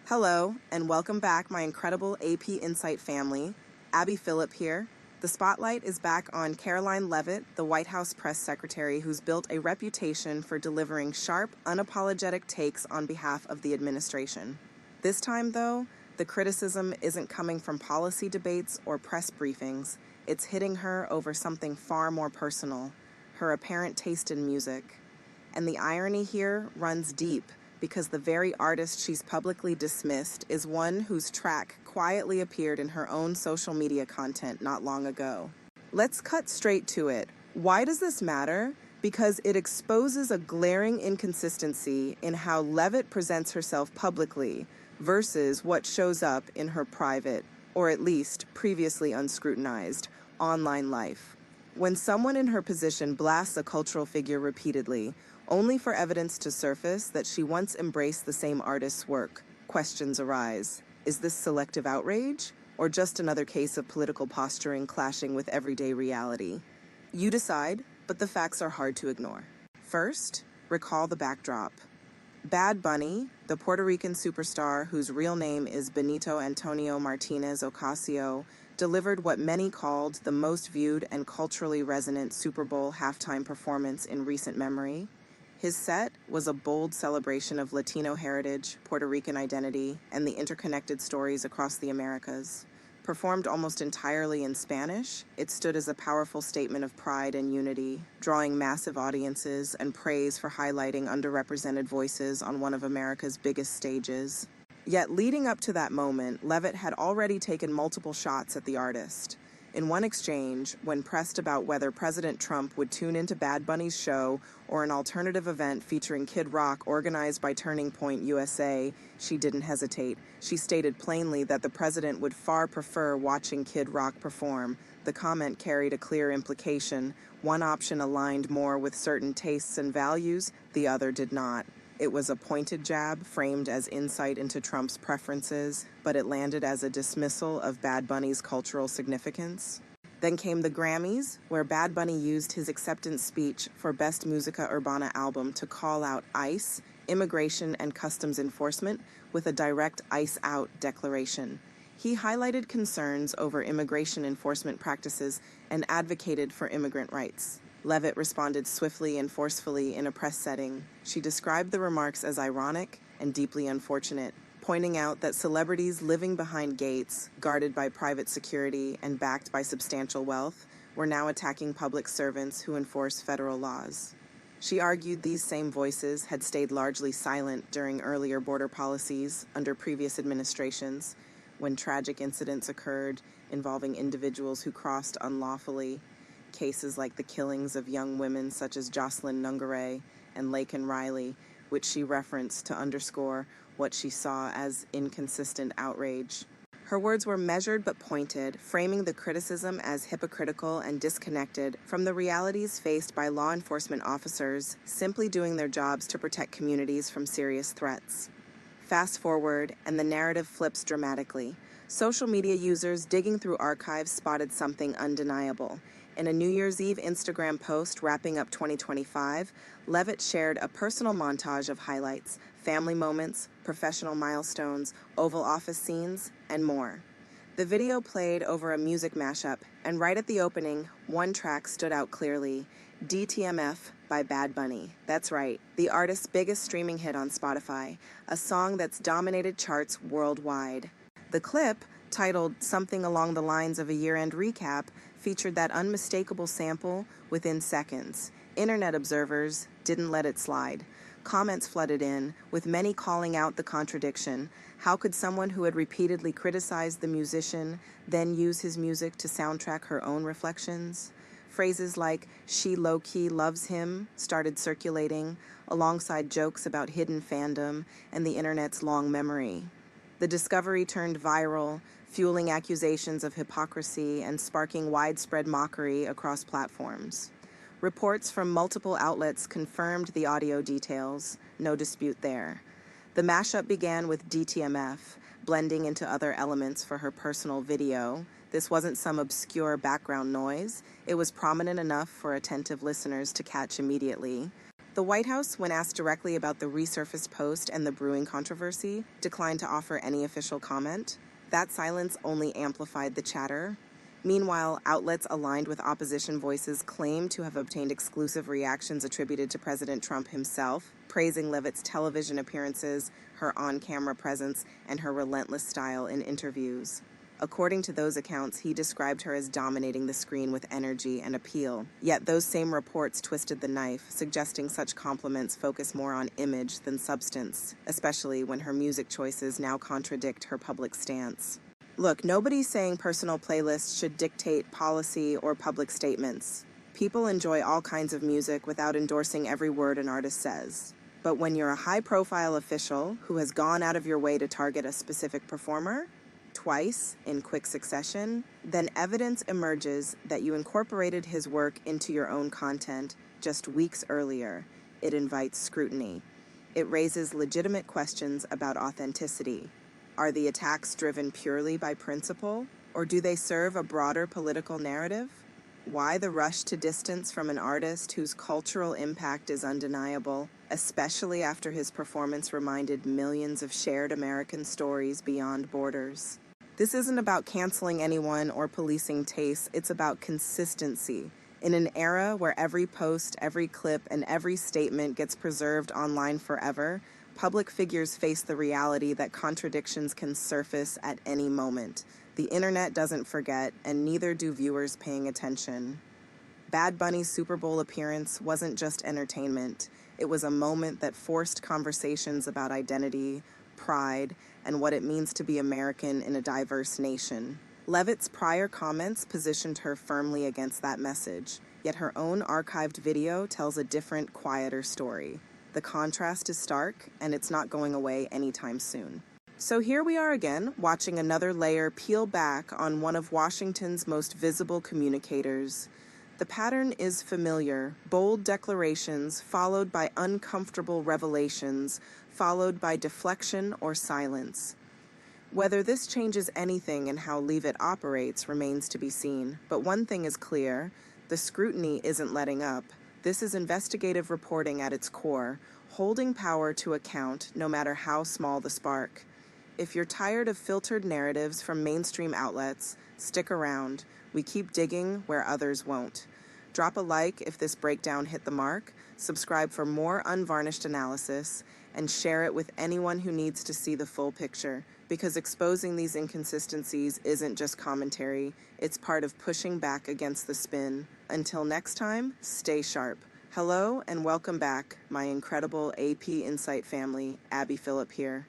Hello, and welcome back, my incredible AP Insight family. Abby Phillip here. The spotlight is back on Caroline Leavitt, the White House press secretary who's built a reputation for delivering sharp, unapologetic takes on behalf of the administration. This time, though, the criticism isn't coming from policy debates or press briefings. It's hitting her over something far more personal, her apparent taste in music. And the irony here runs deep, because the very artist she's publicly dismissed is one whose track quietly appeared in her own social media content not long ago. Let's cut straight to it. Why does this matter? Because it exposes a glaring inconsistency in how Leavitt presents herself publicly versus what shows up in her private, or at least previously unscrutinized, online life. When someone in her position blasts a cultural figure repeatedly, only for evidence to surface that she once embraced the same artist's work, questions arise. Is this selective outrage, or just another case of political posturing clashing with everyday reality? You decide, but the facts are hard to ignore. First, recall the backdrop. Bad Bunny, the Puerto Rican superstar whose real name is Benito Antonio Martinez Ocasio, delivered what many called the most viewed and culturally resonant Super Bowl halftime performance in recent memory. His set was a bold celebration of Latino heritage, Puerto Rican identity, and the interconnected stories across the Americas. Performed almost entirely in Spanish, it stood as a powerful statement of pride and unity, drawing massive audiences and praise for highlighting underrepresented voices on one of America's biggest stages. Yet leading up to that moment, Leavitt had already taken multiple shots at the artist. In one exchange, when pressed about whether President Trump would tune into Bad Bunny's show or an alternative event featuring Kid Rock organized by Turning Point USA, she didn't hesitate. She stated plainly that the president would far prefer watching Kid Rock perform. The comment carried a clear implication. One option aligned more with certain tastes and values, the other did not. It was a pointed jab framed as insight into Trump's preferences, but it landed as a dismissal of Bad Bunny's cultural significance. Then came the Grammys, where Bad Bunny used his acceptance speech for Best Musica Urbana album to call out ICE, Immigration and Customs Enforcement, with a direct ICE out declaration. He highlighted concerns over immigration enforcement practices and advocated for immigrant rights. Leavitt responded swiftly and forcefully in a press setting. She described the remarks as ironic and deeply unfortunate, pointing out that celebrities living behind gates, guarded by private security and backed by substantial wealth, were now attacking public servants who enforce federal laws. She argued these same voices had stayed largely silent during earlier border policies under previous administrations, when tragic incidents occurred involving individuals who crossed unlawfully. Cases like the killings of young women such as Jocelyn Nungaray and Laken Riley, which she referenced to underscore what she saw as inconsistent outrage. Her words were measured but pointed, framing the criticism as hypocritical and disconnected from the realities faced by law enforcement officers simply doing their jobs to protect communities from serious threats. Fast forward, and the narrative flips dramatically. Social media users digging through archives spotted something undeniable. In a New Year's Eve Instagram post wrapping up 2025, Leavitt shared a personal montage of highlights, family moments, professional milestones, Oval Office scenes, and more. The video played over a music mashup, and right at the opening, one track stood out clearly, DTMF by Bad Bunny. That's right, the artist's biggest streaming hit on Spotify, a song that's dominated charts worldwide. The clip, titled Something Along the Lines of a Year-End Recap, featured that unmistakable sample within seconds. Internet observers didn't let it slide. Comments flooded in, with many calling out the contradiction. How could someone who had repeatedly criticized the musician then use his music to soundtrack her own reflections? Phrases like, "she low-key loves him," started circulating, alongside jokes about hidden fandom and the internet's long memory. The discovery turned viral, fueling accusations of hypocrisy and sparking widespread mockery across platforms. Reports from multiple outlets confirmed the audio details, no dispute there. The mashup began with DTMF, blending into other elements for her personal video. This wasn't some obscure background noise. It was prominent enough for attentive listeners to catch immediately. The White House, when asked directly about the resurfaced post and the brewing controversy, declined to offer any official comment. That silence only amplified the chatter. Meanwhile, outlets aligned with opposition voices claim to have obtained exclusive reactions attributed to President Trump himself, praising Leavitt's television appearances, her on-camera presence, and her relentless style in interviews. According to those accounts, he described her as dominating the screen with energy and appeal. Yet those same reports twisted the knife, suggesting such compliments focus more on image than substance, especially when her music choices now contradict her public stance. Look, nobody's saying personal playlists should dictate policy or public statements. People enjoy all kinds of music without endorsing every word an artist says. But when you're a high-profile official who has gone out of your way to target a specific performer, twice in quick succession, then evidence emerges that you incorporated his work into your own content just weeks earlier. It invites scrutiny. It raises legitimate questions about authenticity. Are the attacks driven purely by principle, or do they serve a broader political narrative? Why the rush to distance from an artist whose cultural impact is undeniable, especially after his performance reminded millions of shared American stories beyond borders? This isn't about canceling anyone or policing tastes, it's about consistency. In an era where every post, every clip, and every statement gets preserved online forever, public figures face the reality that contradictions can surface at any moment. The internet doesn't forget, and neither do viewers paying attention. Bad Bunny's Super Bowl appearance wasn't just entertainment. It was a moment that forced conversations about identity, pride, and what it means to be American in a diverse nation. Leavitt's prior comments positioned her firmly against that message, yet her own archived video tells a different, quieter story. The contrast is stark, and it's not going away anytime soon. So here we are again, watching another layer peel back on one of Washington's most visible communicators. The pattern is familiar: bold declarations followed by uncomfortable revelations, followed by deflection or silence. Whether this changes anything in how Leavitt operates remains to be seen, but one thing is clear: the scrutiny isn't letting up. This is investigative reporting at its core, holding power to account no matter how small the spark. If you're tired of filtered narratives from mainstream outlets, stick around. We keep digging where others won't. Drop a like if this breakdown hit the mark, subscribe for more unvarnished analysis, and share it with anyone who needs to see the full picture, because exposing these inconsistencies isn't just commentary, it's part of pushing back against the spin. Until next time, stay sharp. Hello and welcome back, my incredible AP Insight family. Abby Phillip here.